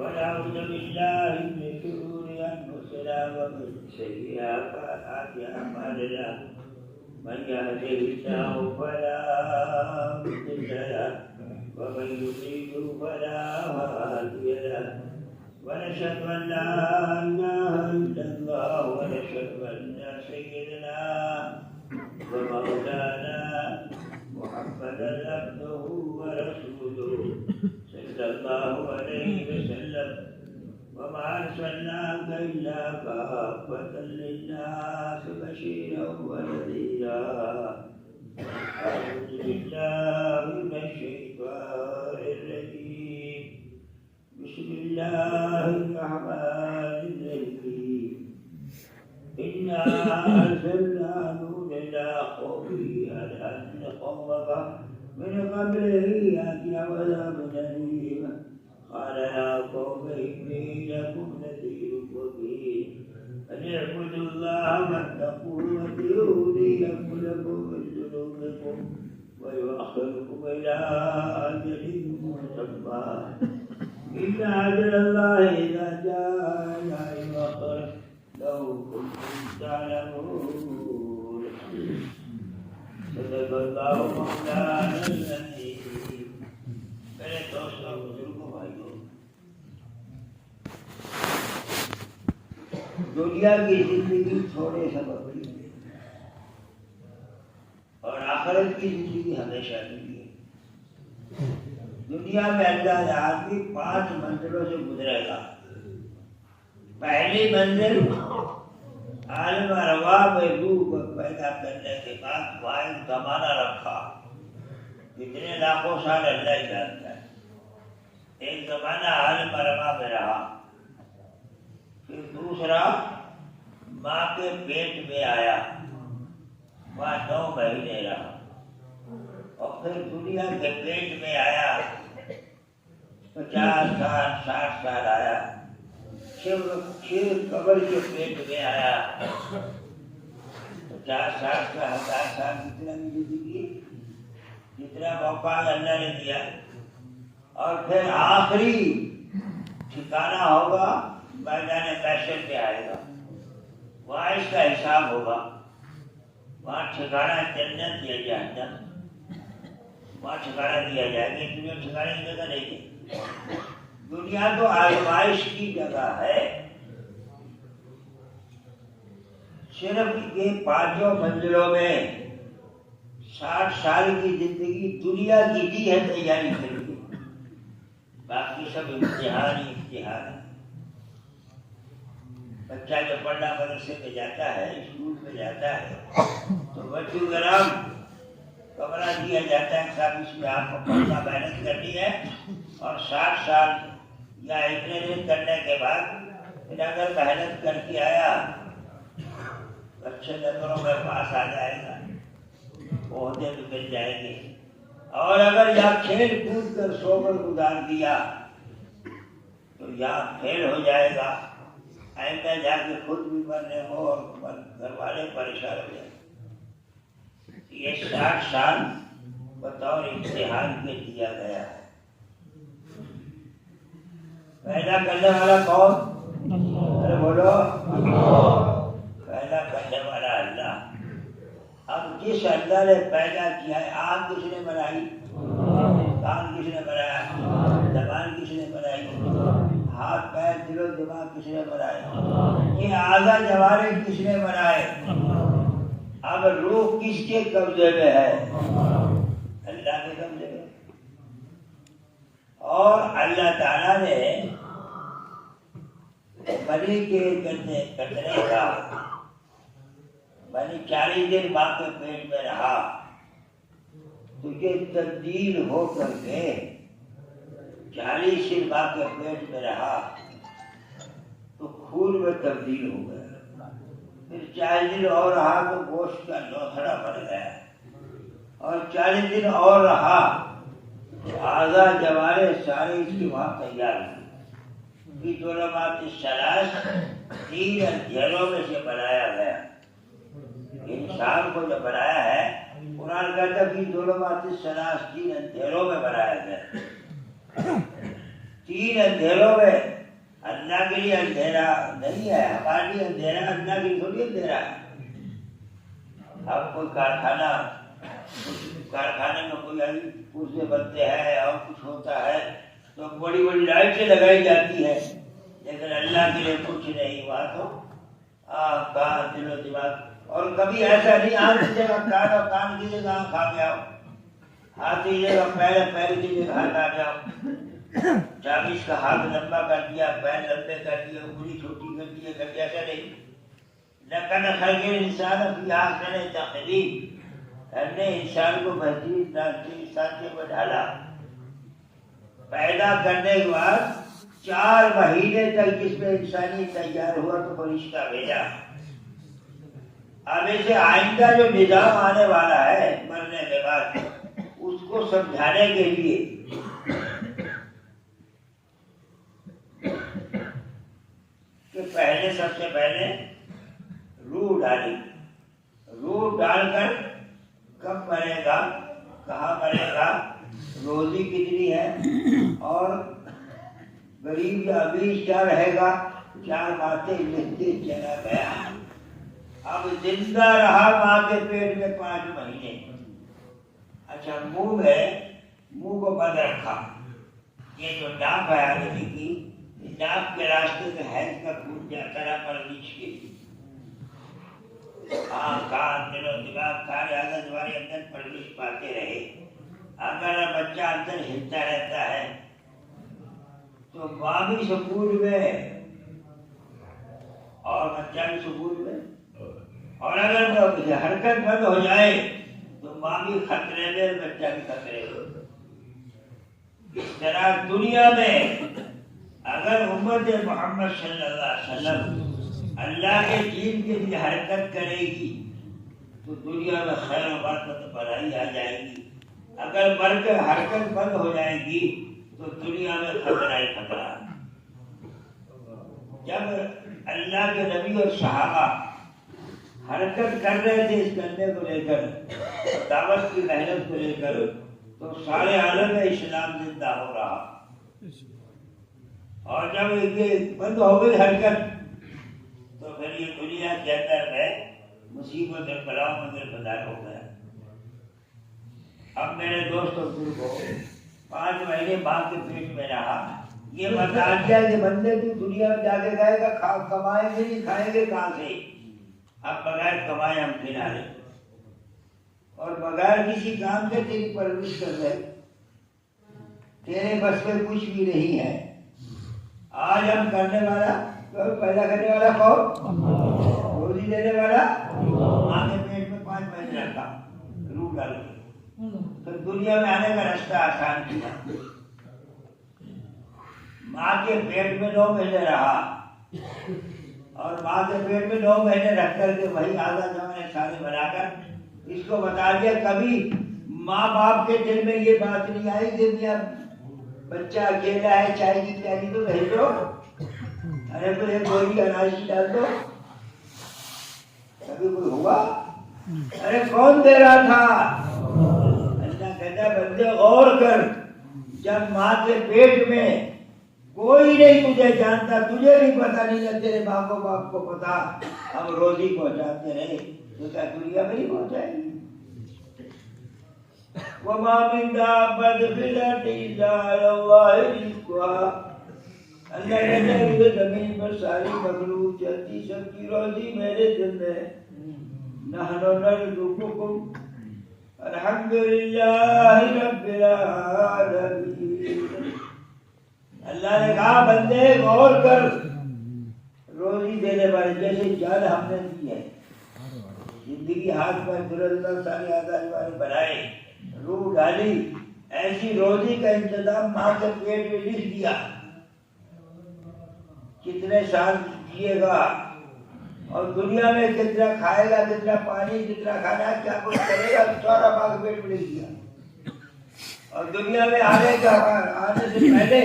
ونعوذ بالله من شرور أنفسنا ومن سيئات أعمالنا من يهده الله فلا مضل له ومن يضلل فلا هادي له ونشهد أن لا إله إلا الله ونشهد أن سيدنا ومولانا محمدا عبده ورسوله صلى الله عليه وسلم وما أرسلناك إلا كافة للناس بشيرا ونذيرا أعوذ بالله من الشيطان الرجيم بسم الله الرحمن الرحيم إنا أرسلنا نوحا إلى قومه أن قومك من قبله يأتي عذاب أليم قال يا قوم إني لكم نذير مبين أن اعبدوا الله واتقوه واتقوا يغفر لكم من ذنوبكم ويؤخركم إلى أجل مسمى إن أجل الله إذا جاء لا يؤخر لو كنتم تعلمون صدق الله مولانا العظيم. میرے دوستوں بزرگوں بھائیوں، دنیا کی زندگی تھوڑے سبب کی ہے اور آخرت کی زندگی ہمیشہ کے لیے. دنیا میں اللہ آدمی 5 منزلوں سے گزرے گا. پہلی منزل عالم ارواح میں روح کو پیدا کرنے کے بعد وہاں ایک زمانہ رکھا، کتنے لاکھوں سال اللہ ہی جانتا ہے. ایک زمانہ عالم ارواح میں رہا. پھر دوسرا ماں کے پیٹ میں آیا، وہاں 9 مہینے رہا. اور پھر دنیا کے پیٹ میں آیا، 50 سال 60 سال آیا. پھر قبر کے پیٹ میں آیا، 50 سال کا 1000 سال جتنا بھی زندگی جتنا موقع اللہ نے دیا. اور پھر آخری ٹھکانہ ہوگا میدان محشر پہ آئے گا. وہاں اس کا حساب ہوگا. وہاں ٹھکانہ جنت یا جہنم، وہاں ٹھکانہ دیا جائے گا. دنیا ٹھکانے کی جگہ نہیں ہے. دنیا تو آزمائش کی جگہ ہے. صرف یہ 5 منزلوں میں 60 سال کی زندگی دنیا کی دی ہے تیاری کے لیے. باقی سب امتحان ہی امتحان ہے. بچہ جو پڑھنا مدرسے میں جاتا ہے، اسکول میں جاتا ہے، تو بچوں گرام کمرہ دیا جاتا ہے صاحب اس میں آپ کو پڑھنا محنت کرنی ہے اور 60 سال یا اتنے دن کرنے کے بعد پھر اگر محنت کر کے آیا اچھے نمبروں میں پاس آ جائے گا، عہدے بھی مل جائیں گے. اور اگر یہاں کھیل کود کر سو کر گزار دیا تو یہاں فیل ہو جائے گا. آئندہ جا کے خود بھی مرنے ہو اور گھر والے پریشان ہو جائیں. یہ 60 سال بطور امتحان کے دیا گیا ہے. پیدا کرنے والا کون؟ ارے بولو، پیدا کرنے والا اللہ. اب جس اللہ نے پیدا کیا ہے، آنکھ کس نے بنائی؟ کان کس نے بنایا؟ زبان کس نے بنائی؟ ہاتھ پیر دل و دماغ کس نے بنائے؟ یہ اعضاء جوارح کس نے بنائے؟ اب روح کس کے قبضے میں ہے؟ اللہ کے قبضے میں. اور اللہ تعالیٰ نے بنی کے کٹنے کا بنی 40 دن ماں کے پیٹ میں رہا تو یہ تبدیل ہو کر کے 40 دن ماں کے پیٹ میں رہا تو خون میں تبدیل ہو گیا. پھر 40 دن اور رہا تو گوشت کا لوتھڑا بن گیا. اور 40 دن اور رہا تو اعضاء جوارح سارے اس کی وہاں تیار ہوئی. ظلمات الثلاث 3 اندھیروں میں سے بنایا گیا. انسان کو جو بنایا ہے قرآن کہتا ہے کہ ظلمات الثلاث 3 اندھیروں میں بنایا گیا. 3 اندھیروں میں اللہ کے لیے اندھیرا نہیں ہے، ہمارے لیے اندھیرا اللہ کے لیے تھوڑی اندھیرا ہے۔ اب کوئی کارخانے میں کوئی پرزے بنتے ہیں اور کچھ ہوتا ہے تو بڑی بڑی لائٹیں لگائی جاتی ہے، لیکن اللہ کے لیے کچھ نہیں، وہاں تو کان دل و دماغ، اور کبھی ایسا نہیں آنکھ کی جگہ کان اور کان کی جگہ آنکھ آ گیا ہو، ہاتھ کی جگہ پیر کی جگہ ہاتھ آ گیا ہو، چابش کا ہاتھ لمبا کر دیا، پیر لمبے کر دیے، انگلی چھوٹی کر دی، کبھی ایسا نہیں۔ لقد خلقنا الانسان فی احسن تقویم، ہم نے انسان کو بہترین سانچے میں ڈالا، پیدا کرنے کے بعد 4 مہینے تک جس میں انسانی تیار ہوا تو فرشتہ بھیجا۔ اب اسے آئندہ جو نظام آنے والا ہے مرنے کے بعد اس کو سمجھانے کے لیے کہ پہلے سب سے پہلے روح ڈالی، روح ڈال کر کب مرے گا، کہاں مرے گا، روزی کتنی ہے اور غریب یا امیر کیا رہے گا، 4 باتیں لکھتے چلا گیا۔ اب زندہ رہا ماں کے پیٹ میں 5 مہینے۔ اچھا منہ کو بند رکھا، یہ جو ناک ہے آدمی کی، ناک کے راستے سے حیض کا خون جاتا رہا پرورش کے لیے، کان دل و دماغ سارے اعضاء ہمارے اندر پرورش پاتے رہے۔ اگر بچہ اندر ہلتا رہتا ہے تو ماں بھی سکون میں اور بچہ بھی سکون میں، اور اگر حرکت بند ہو جائے تو ماں بھی خطرے میں، بچہ بھی خطرے میں۔ اس طرح دنیا میں اگر امت محمد صلی اللہ علیہ وسلم اللہ کے دین کے لیے حرکت کرے گی تو دنیا میں خیر و برکت بڑائی آ جائے گی، اگر مر کر حرکت بند ہو جائے گی تو دنیا میں خطرہ ہی خطرہ۔ جب اللہ کے نبی اور صحابہ حرکت کر رہے تھے اس کرنے کو لے کر، دعوت کی محنت کو لے کر، تو سارے عالم میں اسلام زندہ ہو رہا، اور جب یہ بند ہو گئی حرکت تو پھر یہ دنیا کے اندر میں مصیبت اور بلاؤں میں گرفتار ہو گیا۔ اب میرے دوست اور بزرگوں، 5 مہینے ماں کے پیٹ میں رہا، یہ بتا دیا کہ بندے تو دنیا میں جا کے گئے گا، کمائیں گے نہیں، کھائیں گے کہاں سے؟ اب بغیر کمائے ہم کھلا رہے اور بغیر کسی کام کے تیری پرورش کر رہے، تیرے بس میں کچھ بھی نہیں ہے۔ آج ہم کرنے والا، پیدا کرنے والا کون؟ روزی دینے والا ماں کے پیٹ میں 5 مہینے رکھا، روح ڈال کے، تو دنیا میں آنے کا راستہ آسان کیا۔ ماں کے پیٹ میں 9 مہینے رہا، اور ماں کے پیٹ میں 9 مہینے رکھ کر کے وہی آزاد زمانے سارے بنا کر اس کو بتا دیا، کبھی ماں باپ کے دل میں یہ بات نہیں آئی کہ میاں بچہ اکیلا ہے، چائے کی پیالی تو بھیج دو، ارے کوئی ایک گولی اناج کی ڈال دو، کبھی کوئی ہوا؟ ارے کون دے رہا تھا؟ اللہ کہتا ہے بندے غور کر، جب ماں کے پیٹ میں کوئی نہیں تجھے جانتا، تجھے بھی پتا نہیں ہے، تیرے ماں کو باپ کو پتا، ہم روزی پہنچاتے رہے تو کیا دنیا میں نہیں پہنچائے گی؟ وَمَا مِن دَابَّةٍ فِي الْأَرْضِ إِلَّا عَلَى اللَّهِ رِزْقُهَا، اللہ کہتے ہیں کہ زمین پر ساری مخلوق چلتی، سب کی روزی میرے دل میں، نَحْنُ نَرْزُقُكُمْ الْحَمْدُلِلَّهِ رَبِّ الْعَالَمِينَ۔ اللہ نے کہا بندے غور کر، روزی دینے والے جیسے جل ہم نے دی ہے، زندگی ہاتھ میں دلدل سارے آزاد والے بنائے، روح ڈالی، ایسی روزی کا انتظام ماں کے پیٹ میں لکھ دیا، کتنے سال جیے گا اور دنیا میں کتنا کھائے گا، کتنا پانی، کتنا کھانا، کیا کچھ کرے گا، سارا ماں کے پیٹ میں لکھ دیا۔ اور دنیا میں آنے سے پہلے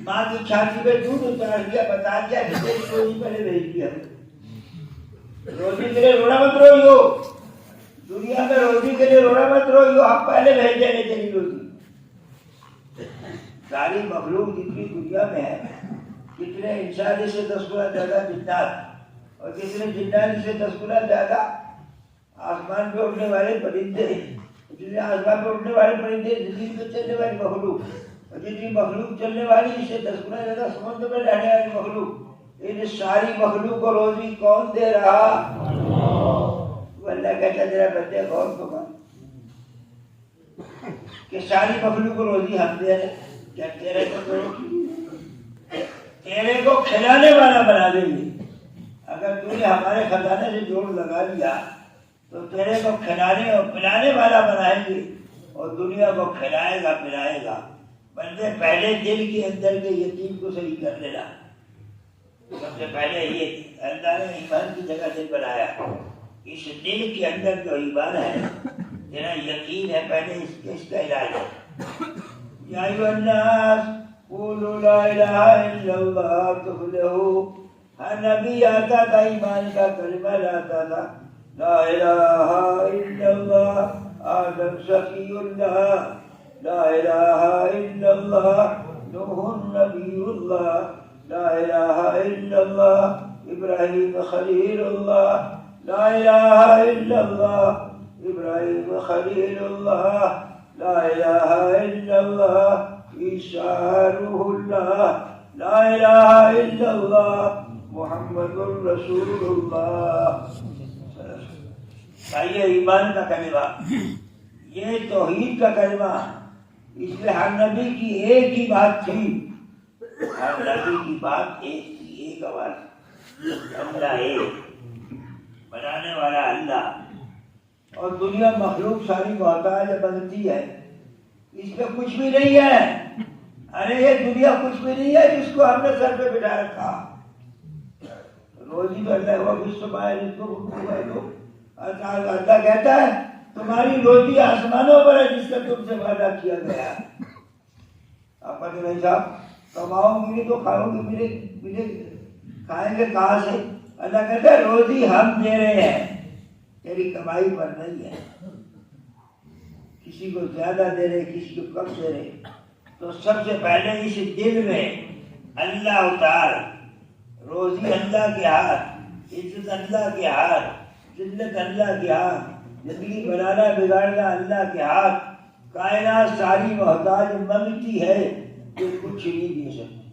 ماں کی چھاتی پہ دودھ اتار دیا، بتا دیا کہ روزی پہلے بھیج دیا، روزی کے لیے رونا مت روئیو، دنیا میں روزی کے لیے رونا مت روئیو، ہم پہلے بھیج دیں گے تیری روزی۔ ساری مخلوق جتنی دنیا میں ہے، کتنے انسانی سے 10 گنا زیادہ جنات اور کتنے جنات سے 10 گنا زیادہ آسمان پہ اڑنے والے پرندے، جتنے آسمان پہ اڑنے والے پرندے، زمین پہ چلنے والی مخلوق اور جتنی مخلوق چلنے والی اس سے 10 گنا زیادہ سمندر میں رہنے والی مخلوق، ان ساری مخلوق کو روزی کون دے رہا؟ وہ اللہ کہتا ہے ذرا بندے غور کو کر کہ ساری مخلوق کو روزی ہم دے رہے، کیا تیرے کو کھلانے والا بنا دیں گے؟ اگر تو نے ہمارے خزانے سے جوڑ لگا لیا تو تیرے کو کھلانے اور پلانے والا بنائیں گے اور دنیا کو کھلائے گا پلائے گا۔ بندے پہلے دل کے اندر کے یقین کو صحیح کر لینا۔ سب سے پہلے یہ اللہ نے ایمان کی جگہ دل بنایا، اس دل کے اندر جو ایمان ہے، تیرا یقین ہے، پہلے اس کا علاج ہے۔ یا ایھا الناس قولوا لا الہ الا اللہ تفلحوا۔ ہر نبی آتا تھا ایمان کا کلمہ لاتا تھا، لا الہ الا اللہ آدم صفی اللہ، لا الہ الا اللہ نوح نبی اللہ، لا الہ الا اللہ ابراہیم خلیل اللہ، لا الہ الا اللہ ابراہیم خلیل اللہ، لا الہ الا اللہ عیسیٰ روح اللہ، لا الہ الا اللہ محمد الرسول اللہ۔ یہ ایمان کا کلمہ، یہ توحید کا کلمہ، اس میں ہر نبی کی ایک ہی بات تھی، ہر نبی کی بات ایک تھی، ایک آواز، اللہ ایک، بنانے والا اللہ، اور دنیا مخلوق ساری محتاج بنتی ہے، اس میں کچھ بھی نہیں ہے۔ ارے یہ دنیا کچھ بھی نہیں ہے جس کو ہم نے سر پہ بٹھا رکھا۔ روزی تو اللہ ہوا جس کو باہر اس کو اللہ کہتا ہے تمہاری روزی آسمانوں پر ہے جس کا تم سے وعدہ کیا گیا۔ آپ کا نہیں صاحب کماؤں گی تو کھاؤں گی، ملے کھائیں گے کہاں سے؟ اللہ کہتا ہے روزی ہم دے رہے ہیں، تیری کمائی پر نہیں ہے۔ کسی کو زیادہ دے رہے، کسی کو کم دے رہے، تو سب سے پہلے اس دل میں اللہ اتار، روزی اللہ کے ہاتھ، عزت اللہ کے ہاتھ، ذلت اللہ کے ہاتھ، زندگی بنانا بگاڑنا اللہ کے ہاتھ۔ کائنات ساری محتاج منگتی ہے کہ کچھ نہیں دے سکتی۔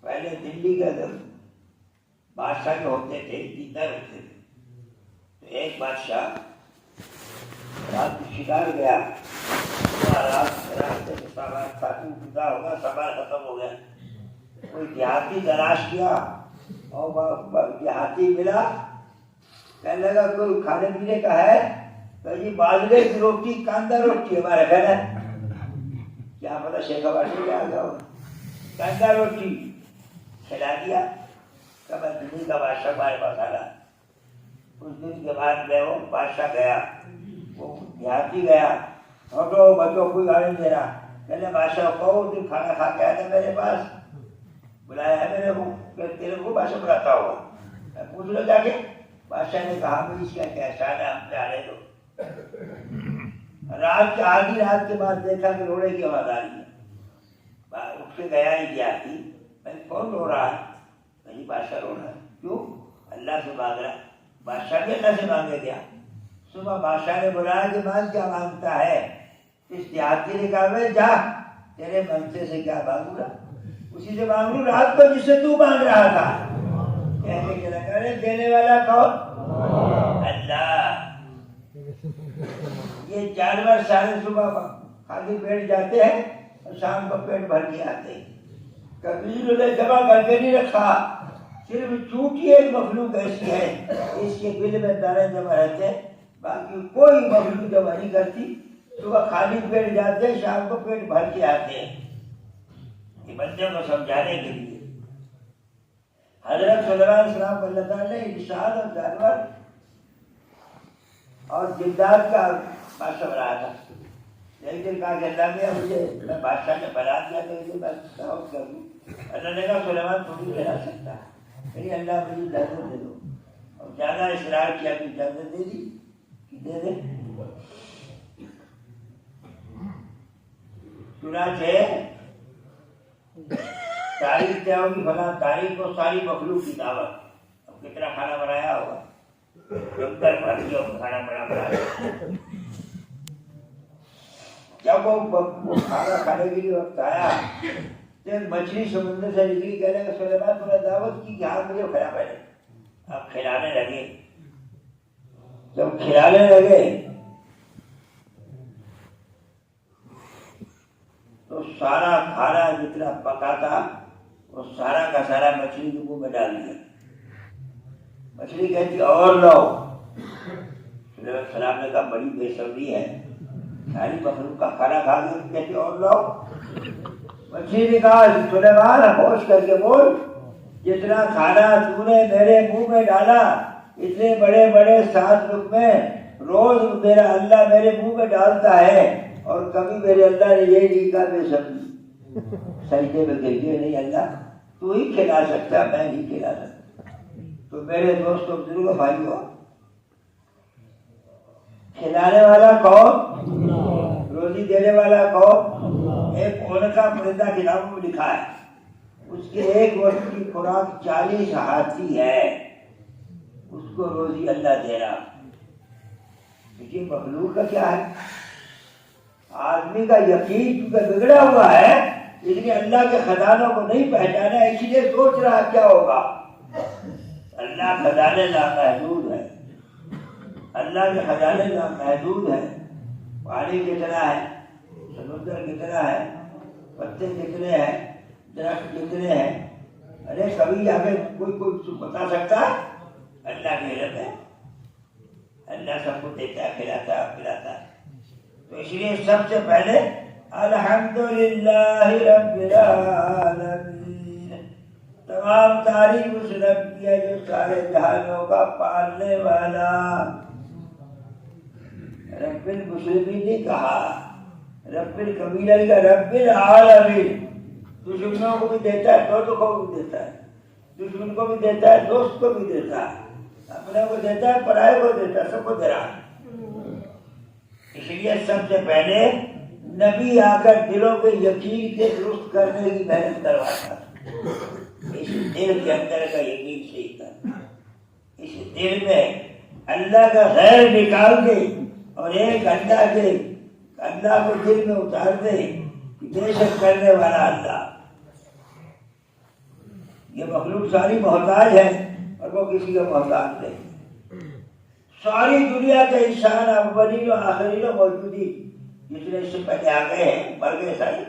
پہلے دلی کا جب بادشاہ جو ہوتے تھے دیندار ہوتے تھے، تو ایک بادشاہ رات کو شکار گیا، راستے میں سامان کھاتی خدا ہوگا، سامان ختم ہو گیا، کوئی دیہاتی تلاش کیا اور دیہاتی ملا، کہنے لگا کوئی کھانے پینے کا ہے؟ کہ جی باجرے کی روٹی، کاندھا روٹی ہمارے گھر ہے۔ کیا پتا شیخ آبادی میں آ گیا ہوگا، کاندھا روٹی کھلا دیا۔ کب دلی کا بادشاہ ہمارے پاس آ رہا، کچھ دن کے بعد میں وہ بادشاہ گیا، وہ دیہاتی گیا، ہٹو بچوں کوئی آنے دے رہا، پہلے بادشاہ کو دن کھانا کھا کے آیا تھا میرے پاس، بلایا ہے میرے کو، کہ تیرے کو بادشاہ بلاتا ہوگا، میں پوچھ لو جا کے۔ بادشاہ نے کہا بھائی اس کا کیا احسان ہے، ہم پہ آنے دو۔ رات کے آدھی رات کے بعد دیکھا کہ روڑے کی آواز آ رہی ہے، اٹھ کے گیا ہی دیہاتی، میں کون رو رہا ہے؟ نہیں بادشاہ رو رہا ہے۔ کیوں؟ اللہ سے مانگ رہا ہے۔ بادشاہ بھی اللہ سے مانگے گیا۔ صبح بادشاہ نے بلایا کہ من کیا مانگتا ہے؟ اس دیہاتی نے کہا میں جا، تیرے منصے سے کیا مانگوں گا، اسی سے مانگوں رات کو جس سے تو مانگ رہا تھا۔ کہنے کے لگا رہے دینے والا کون؟ اللہ۔ یہ جانور سارے صبح خالی پیٹ جاتے ہیں اور شام کو پیٹ بھر کے آتے ہیں، کبھی انہیں جمع کر کے نہیں رکھا، صرف چونکہ ایک مخلوق ایسی ہے اس کے دل میں دانے جمع رہتے ہیں، باقی کوئی مخلوق جمع نہیں کرتی۔ صبح خالی پیٹ جاتے ہیں، شام کو پیٹ بھر کے آتے ہیں۔ یہ بندے کو سمجھانے کے لیے حضرت صلی اللہ علیہ وسلم کو اللہ تعالیٰ نے انسان اور جانور اور جلدات کا بادشاہ بنایا تھا۔ ایک دن کہا کہ اللہ میاں مجھے، میں بادشاہ نے بنا دیا تو یہ میں دعوت کر دوں۔ اللہ نے کہا سلیمان تو نہیں بنا سکتا، نہیں اللہ مجھے اجازت دے دو، اور زیادہ اصرار کیا کہ اجازت دے دی کہ دے دے۔ چنانچہ تاریخ کیا ہوگی فلاں تاریخ کو ساری مخلوق کی دعوت. اب کتنا کھانا بنایا ہوگا, کھانا بنا. جب وہ کھانا کھانے کے لیے وقت آیا تو مچھلی سمندر سے نکلی, کہنے کا سلیمان تمہیں دعوت کی کہ ہاں مجھے کھلا پہلے. اب کھلانے لگے. جب کھلانے لگے تو سارا کھانا جتنا پکا تھا وہ سارا کا سارا مچھلی کے منہ میں ڈال دیا. مچھلی کہتی اور لو. سلام نے کہا بڑی بے صبری ہے, ساری مخلوق کا کھانا کھا کے کہتی اور لو. مچھلی نے کہا سلیمان ہوش کر کے بول, جتنا کھانا تو نے میرے منہ میں ڈالا اتنے بڑے بڑے 7 لقمے روز میرا اللہ میرے منہ میں ڈالتا ہے, اور کبھی میرے اللہ نے یہ نہیں کہا بے صبری. سجدے میں گر گئے, نہیں اللہ تو ہی کھلا سکتا, میں نہیں کھلا سکتا. تو میرے دوستوں بزرگوں بھائیوں, کھلانے والا کون؟ روزی دینے والا کون؟ ایک اون کا پرندہ کتابوں میں لکھا ہے, اس کے ایک وقت کی خوراک 40 ہاتھی ہے, اس کو روزی اللہ دے رہا. لیکن مخلوق کا کیا ہے؟ آدمی کا یقین کیونکہ بگڑا ہوا ہے, اس لیے اللہ کے خزانوں کو نہیں پہچانا, اس لیے سوچ رہا کیا ہوگا. اللہ خزانے لامحدود ہے, اللہ کے خزانے لامحدود ہے. پانی کتنا ہے, سمندر کتنا ہے, پتے کتنے ہیں, درخت کتنے ہیں, ارے کبھی آگے کوئی بتا سکتا ہے؟ اللہ کے علم ہے. اللہ سب کو دیتا ہے, کھلاتا ہے, پلاتا ہے. تو اس لیے سب سے پہلے الحمدللہ رب العالمین, تمام تعریف اس رب کی ہے جو سارے جہانوں کا پالنے والا. رب المسلمین نے کہا, رب القبیلہ کا رب العالمین. دشمنوں کو بھی دیتا ہے, دوستوں کو بھی دیتا ہے, دشمن کو بھی دیتا ہے, دوست کو بھی دیتا ہے, اپنے کو دیتا ہے, پرائے کو دیتا ہے, سب کو دے رہا ہے. اس لیے سب سے پہلے نبی آ کر دلوں کے یقین کے درست کرنے کی محنت کرواتا. اس دل کے اندر کا یقین صحیح کر, اس دل میں اللہ کا غیر نکال دے اور ایک اللہ کو دل میں اتار دے کہ بے شک کرنے والا اللہ. یہ مخلوق ساری محتاج ہے اور وہ کسی کا محتاج نہیں. ساری دنیا کے انسان اولین و آخرین و موجودی جتنے اس سے پہلے آ گئے ہیں مر گئے سارے,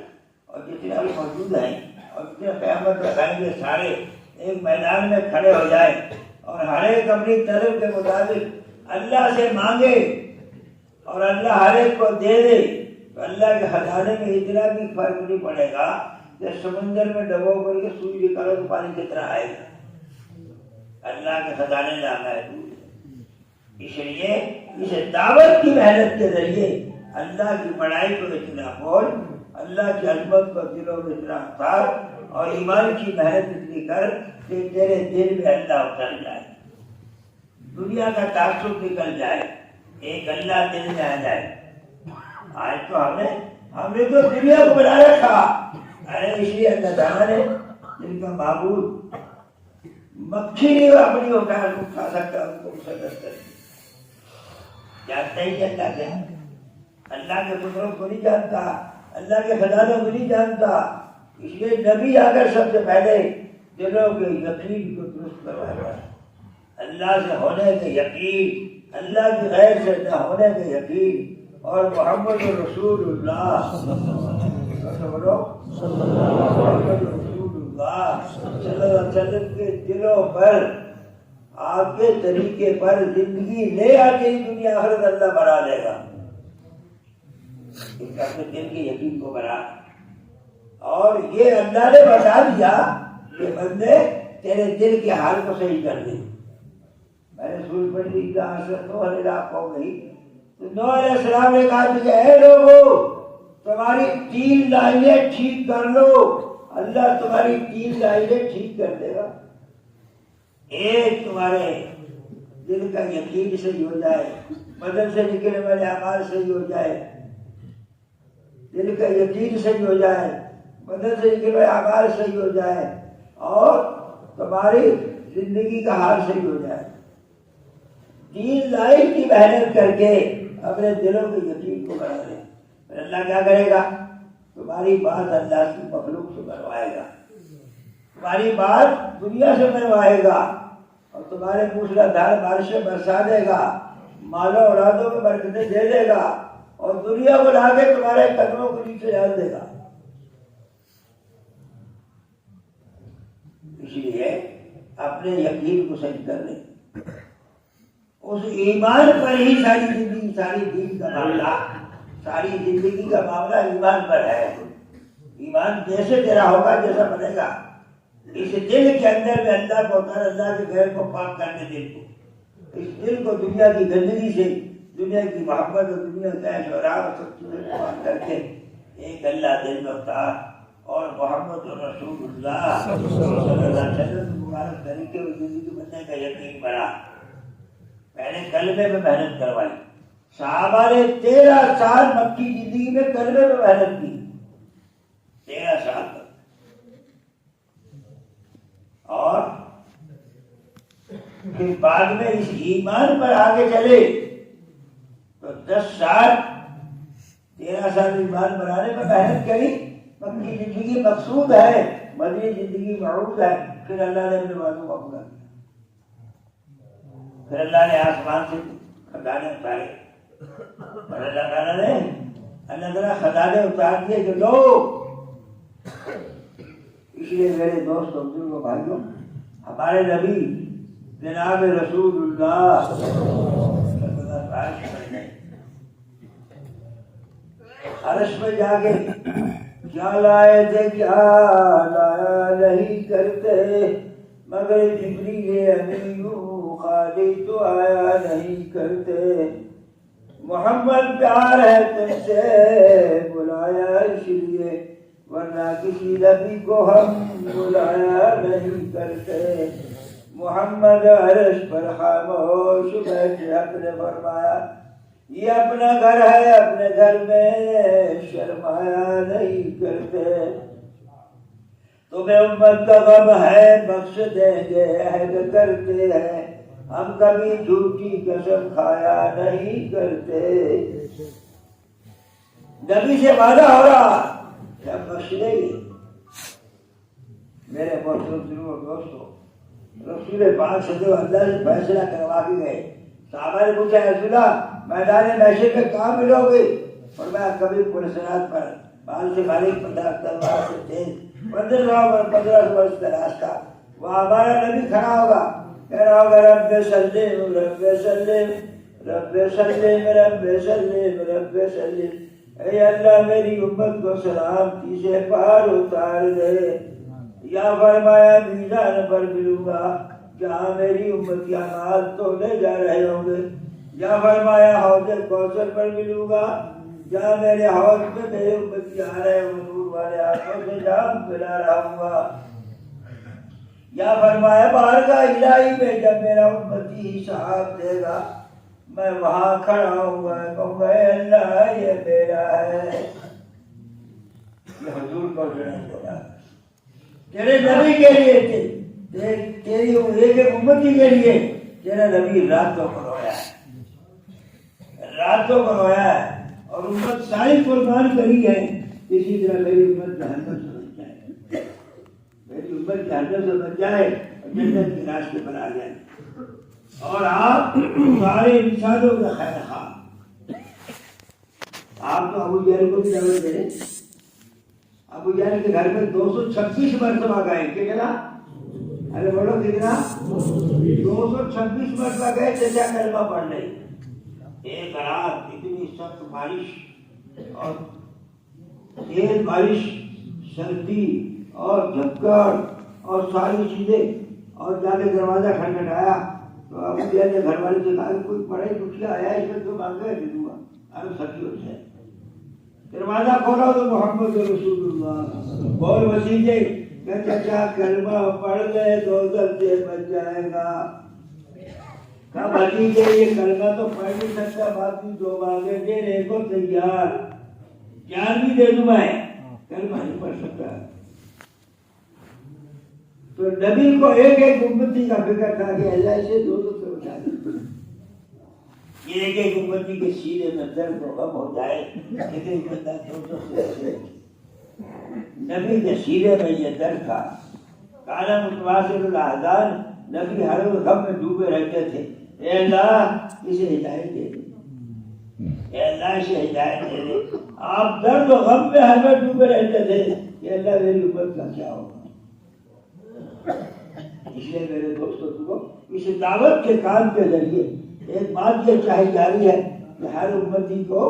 اور جتنے ابھی موجود ہیں اور جتنے قیامت لگائیں گے سارے ایک میدان میں کھڑے ہو جائیں اور ہر ایک اپنی طلب کے مطابق اللہ سے مانگے اور اللہ ہر ایک کو دے دے, تو اللہ کے خزانے میں اتنا بھی فرق نہیں پڑے گا کہ سمندر میں ڈبو کر کے سوئی نکالو تو پانی کتنا آئے گا. اللہ کے خزانے نامحدود. اس لیے اس دعوت کی محنت کے ذریعے اللہ کی بڑائی کو اتنا بول, اللہ کی عظمت کو دلوں میں اتنا اتار, اور ایمان کی محنت اتنی کر کہ تیرے دل میں اللہ اتر جائے, دنیا کا تعصب نکل جائے, ایک اللہ دل میں آ جائے. آج تو ہم نے تو دنیا کو بنا رکھا. ارے اس لیے اللہ تعالیٰ نے جن کا معبود مکھی نہیں اپنی اٹھا سکتا ان کو مسلط کر دیا. جانتا ہی اللہ کیا, اللہ کے قدرت کو نہیں جانتا, اللہ کے خزانوں کو نہیں جانتا. اس لیے نبی آ کر سب سے پہلے دلوں کے یقین کو درست کروایا. اللہ سے ہونے کے یقین, اللہ کی غیر سے نہ ہونے کے یقین, اور محمد رسول اللہ محمد رسول اللہ صلی اللہ علیہ وسلم کے دلوں پر, آپ کے طریقے پر زندگی لے آتے ہی دنیا آخرت اللہ بنا لے گا. اپنے دل کے یقین کو بنا, اور یہ اللہ نے بتا دیا کہ بندے تیرے دل کے حال کو صحیح کر دے. میں نے سوچ پڑی نوح علیہ السلام گئی تو نوح علیہ السلام نے کہا کہ اے لوگو تمہاری 3 لائنیں ٹھیک کر لو, اللہ تمہاری 3 لائنیں ٹھیک کر دے گا. ایک تمہارے دل کا یقین صحیح ہو جائے, بدن سے نکلنے والے اعمال صحیح ہو جائے, دل کا یقین صحیح ہو جائے, بدن سے نکلے ہوئے اعمال صحیح ہو جائے اور تمہاری زندگی کا حال صحیح ہو جائے۔ 3 لائن کی محنت کر کے اپنے دلوں کے یقین کو بڑھا لیں، پھر اللہ کیا کرے گا؟ تمہاری بات اللہ کی مخلوق سے بنوائے گا، تمہاری بات دنیا سے بنوائے گا، اور تمہارے موسلا دھار بارشیں برسا دے گا، مال و اولادوں میں برکتیں دے دے گا، اور دنیا کو لا کے تمہارے قدموں کو نیچے ڈال دے گا۔ اس لیے اپنے یقین کو صحیح کر لیں، اس ایمان پر ہی ساری زندگی، ساری دین کا معاملہ، ساری زندگی کا معاملہ ایمان پر ہے۔ ایمان جیسے تیرا ہوگا، جیسا بنے گا، اس دل کے اندر میں اللہ کو، اللہ کے گھر کو پاک کرنے دل کو، اس دل کو دنیا کی گندگی سے، دنیا کی محبت اور دنیا کا شعراء اور سب چیزیں کو پاک کر کے ایک اللہ دل میں اتار، اور محمد رسول اللہ صلی اللہ علیہ وسلم مبارک طریقے اور زندگی بننے کا یقین بنا۔ پہلے کلمے میں محنت کروائی، صحابہ نے 13 سال مکی زندگی میں کلمے میں محنت کی، 13 سال تک، اور پھر بعد میں اس ایمان پر آگے چلے تو 10 سال 13 سال ایمان بنانے میں محنت کری۔ مکی زندگی مقصود ہے، مدنی زندگی معروض ہے، پھر اللہ نے اپنے وعدوں کو پورا کیا، پھر اللہ نے آسمان سے خزانے اتارے، اور اللہ تعالیٰ نے خزانے اتار دیے کہ لو۔ اس لیے میرے دوستوں، بزرگوں، بھائیوں، ہمارے نبی جناب رسول اللہ صلی اللہ علیہ وسلم عرش میں جا کے کیا لائے تھے، کیا لایا نہیں کرتے، مگر جبریل امین خالی تو آیا نہیں کرتے۔ محمد پیار ہے تم سے بلایا اس لیے، ورنہ کسی نبی کو ہم بلایا نہیں کرتے۔ محمد عرش پر خاموش بیٹھے، حق نے فرمایا یہ اپنا گھر ہے، اپنے گھر میں شرمایا نہیں کرتے۔ تمہیں امت کا غم ہے، بخش دیں گے، عہد کرتے ہیں، ہم کبھی جھوٹی قسم کھایا نہیں کرتے۔ نبی سے وعدہ ہو رہا کہ ہم بخش دیں گے۔ میرے محترم دوستوں، رسول پاک صلی اللہ علیہ وسلم سے فیصلہ کروا کے گئے۔ صحابہ نے پوچھا رسول اللہ میدان محشر میں کہاں ملو گے؟ فرمایا کبھی پرسرات پر، بال سے خالی، تلوار سے تیز، 1500 برس کا راستہ، وہاں ہمارا نبی کھڑا ہوگا، کہہ رہا ہوگا رب سلم رب سلم رب سلم رب سلم رب سلم، اے اللہ میری امت کو سلامتی سے پار اتار دے۔ یا فرمایا میزان پر ملوں گا جہاں میری امت کے اعمال تولے جا رہے ہوں گے۔ یا فرمایا حوض کوثر پر ملوں گا جہاں میرے حوض میں میرے امتی آ رہے حضور والے آنکھوں سے جام پلا رہا ہوں گا۔ یا فرمایا بارگاہ الہی میں جب میرا امتی حساب دے گا، میں وہاں کھڑا ہوں گا، کہوں گا اے اللہ یہ میرا ہے۔ یہ حضور کو سنا تیرے نبی کے لیے، تیری ایک امتی کے لیے تیرا نبی راتوں کو رویا ہے، راتوں کو رویا ہے، اور امت ساری قربان کری ہے۔ اسی طرح میری امت جہنم سے بچ جائے، میری امت جہنم سے بچ جائے اور جنت کے راستے پر آ جائے، اور آپ سارے انسانوں کا خیر خواہ۔ آپ تو ابو جہل کو بھی دعوت دے رہے، ابو جہل کے گھر میں 226 مرتبہ گئے، کتنا؟ ارے بولو کتنا؟ 226 مرتبہ گئے تھے کلمہ پڑھنے۔ ایک رات اتنی سخت بارش اور تیز بارش، سردی اور جھکڑ اور ساری چیزیں، اور جا کے دروازہ کھٹکھٹایا تو ابو جہل نے گھر والے سے کہا کہ کوئی پڑھے دکھیا آیا ہے، اس میں تو مانگے دے دوں گا۔ ارے سردی ہو جائے، دروازہ کھولا تو محمد رسول اللہ بول وسیلے کہ چچا کلمہ پڑھ لے دوزخ سے بچ جائے گا۔ کہا بھتیجے یہ کلمہ تو پڑھ نہیں سکتا، باقی جو مانگے دینے کو تیار، جان بھی دے دوں میں، کلمہ نہیں پڑھ سکتا. تو نبی کو ایک ایک امتی کا فکر تھا کہ اللہ اسے دوزخ سے بچا دے. یہ ایک ایک امتی کے سینے میں درد و غم ہو جائے کہ ایک بندہ دوزخ سے بچے. نبی کے سینے میں یہ درد تھا. کانا متواصل الاحزان، نبی ہر غم میں ڈوبے رہتے تھے. اے اللہ اسے ہدایت دے دے، اے اللہ اسے ہدایت دے دے. آپ درد و غم میں ہر وقت ڈوبے رہتے تھے کہ اللہ میری امت کا کیا ہوگا. اس لیے میرے دوستوں کو اس دعوت کے کام کے ذریعے ایک بات یہ چاہی جا رہی ہے کہ ہر امتی کو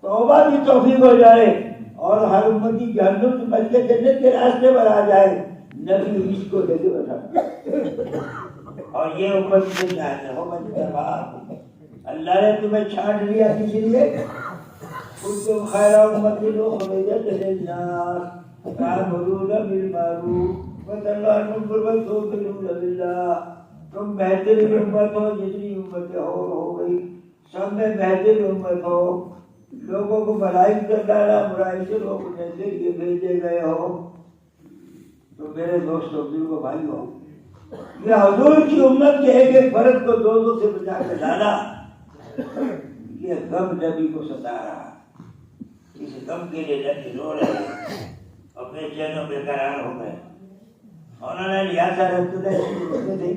توبہ کی توفیق ہو جائے اور ہر امتی جہنم سے بچ کے جنت کے راستے پر آ جائے. نبی اس کو لے کے بیٹھا اور یہ امت سے جانے ہو من. اللہ نے تمہیں چھانٹ لیا کسی لیے. کنتم خیر امت اخرجت للناس تأمرون بالمعروف وتنهون عن المنکر وتؤمنون باللہ. تم بہترین امت ہو جتنی امتیں ہو گئی، سب میں بہترین امت ہو. لوگوں کو بھلائی کر ڈالا، برائی سے روکنے کے لیے بھیجے گئے ہو. تو میرے دوستوں بزرگوں بھائیوں، یہ حضور کی امت کے ایک ایک فرد کو دوزخ سے بچا کے ڈالا. یہ غم نبی کو ستا رہا. اس غم کے لیے نبی رو رہے اور بے چین و بے قرار ہو گئے. انہوں نے لیا تھا رہتے تھے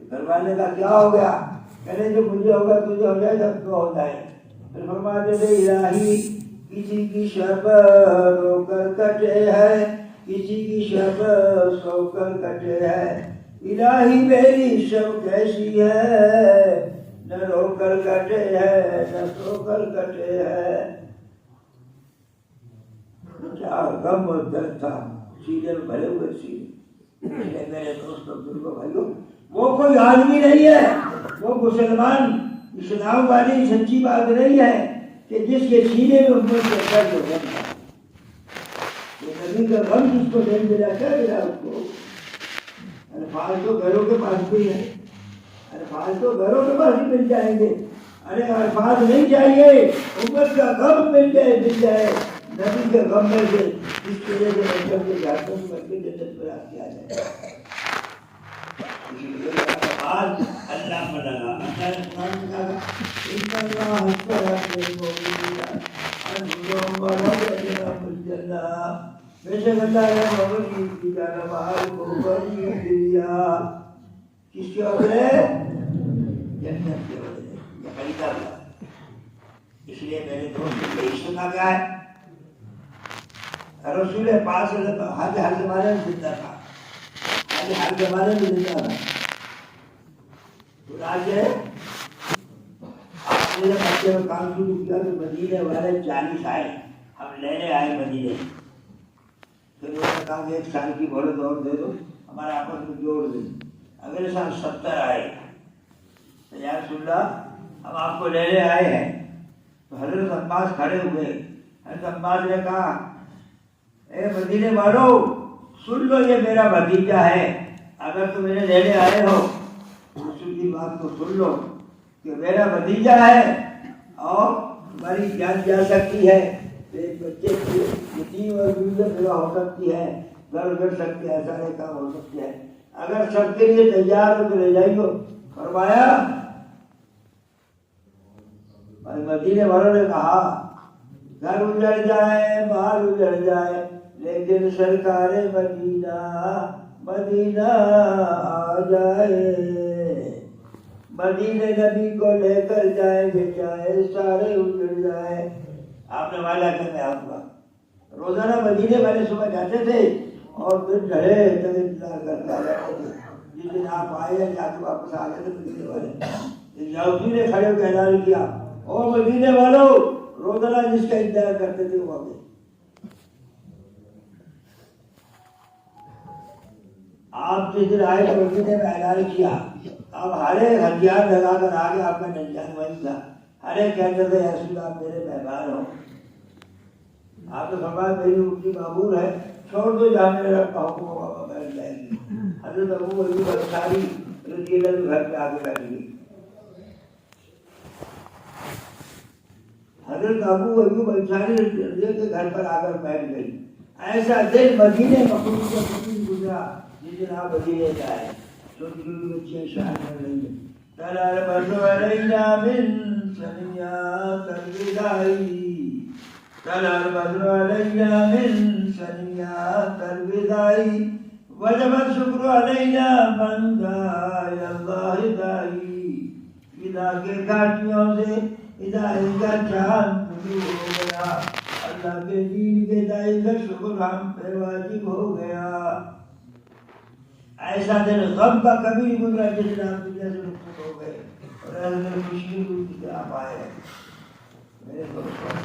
گھر والے کا کیا ہو گیا، کہنے جو مجھے ہوگا تجھے ہو جائے سب کو ہو جائے. پھر فرماتے تھے الہی کسی کی شب رو کر کٹے ہے، کسی کی شب سو کر کٹے ہے. الہی میری شب کیسی ہے، نہ رو کر کٹے ہے نہ سو کر کٹے ہے. کیا غم اور درد تھا سینے میں بھرے ہوئے سینے. میرے دوستوں بزرگوں بھائیوں، وہ کوئی آدمی نہیں ہے، وہ مسلمان اسلام والی سچی بات نہیں ہے کہ جس کے سینے میں امت کے درد و غم تھا. نبی کا غم جس کو دل ملا کیا ملا اس کو. الفاظ تو گھروں کے پاس بھی ہیں، الفاظ تو گھروں کے پاس ہی مل جائیں گے. ارے الفاظ نہیں چاہیے، امت کا غم مل جائے. نبی کے غم میں سے اس کے لیے مطلب کے جاتے ہیں مر کے جنت پر آ جائے. اسی لیے آج اللہ پر لگا بے شک اللہ ہے محمد کی جانا باہر کو بڑی دیا کس کی وجہ ہے؟ جنت کی وجہ ہے. یہ خریدا ہوا. اس لیے میرے دوست یہ سنا گیا ہے رسول پاک صلی اللہ علیہ وسلم ہر زمانے میں زندہ تھا، ہر زمانے میں زندہ تھا. آپ نے جب بچے میں کام شروع کیا تو مدینے والے 40 آئے، ہم لینے آئے مدینے. پھر انہوں نے کہا کہ 1 سال کی مہلت اور دے دو، ہمارے آپس میں جوڑ دیں. اگلے سال 70 آئے. یا رسول اللہ ہم آپ کو لینے آئے ہیں. تو حضرت عباس کھڑے ہوئے. حضرت عباس نے کہا اے مدینے والو سن لو، یہ میرا بھتیجا ہے. اگر تم انہیں لینے آئے ہو رسول کی بات کو سن لو کہ میرا بھتیجا ہے اور ہماری جان جا سکتی ہے. ایک بچے کی یتیم اور بیوہ پیدا ہو سکتی ہے، گھر گھر سکتے ہیں، سارے کام ہو سکتے ہیں. اگر سب کے لیے تیار ہو تو لے جائیے. فرمایا مدینے والوں نے کہا گھر اجڑ جائے مال اجڑ جائے لیکن سرکار مدینہ آ جائے. مدینے نبی کو لے کر جائیں گے چاہے سارے اجڑ جائے. آپ نے والا کہ میں آؤں گا. روزانہ مدینے والے صبح جاتے تھے اور پھر ڈھڑے تک انتظار کرتے رہتے تھے. جس دن آپ آئے ہیں جا کے واپس آ گئے تھے مدینے والے. یہودی نے کھڑے ہو کے اعلان کیا او مدینے والوں، روزانہ جس کا انتظار کرتے تھے وہ آ گئے. آپ جس دن آئے تو مدینے میں اعلان کیا. اب ہر ایک ہتھیار لگا کر آگے آپ کا نجان وہی تھا. ہر ایک کہتے تھے یا رسول اللہ میرے مہمان ہو. آپ تو فرمایا میری روٹی معمول ہے، چھوڑ دو جہاں میرا حکم ہوگا بیٹھ جائے گی. حضرت ابو ایوب انصاری رضی اللہ عنہ گھر پہ آ کے بیٹھ گئی. حضرت ابو ایوب انصاری کے گھر پر آ کر بیٹھ گئی. ایسا دن مدینے مقبول کا کبھی گزرا جس دن آپ مدینے جائے. چھوٹی چھوٹی بچیاں شاعر کر رہی ہیں. طلع البدر علینا من ثنیات الوداع طلع البدر علینا من ثنیات الوداع وجب الشکر علینا من داعی اللہ داعی. ادا کے گھاٹیوں سے ادائے کا چاند طلوع ہو گیا. اللہ کے دین کے دائی کا شکر ہم پہ واجب ہو گیا. ایسا دن غم کا کبھی نہیں گزرا جس دن آپ دنیا سے رخصت ہو گئے اور ایسے خوشی کی آپ آئے. میرے دوستوں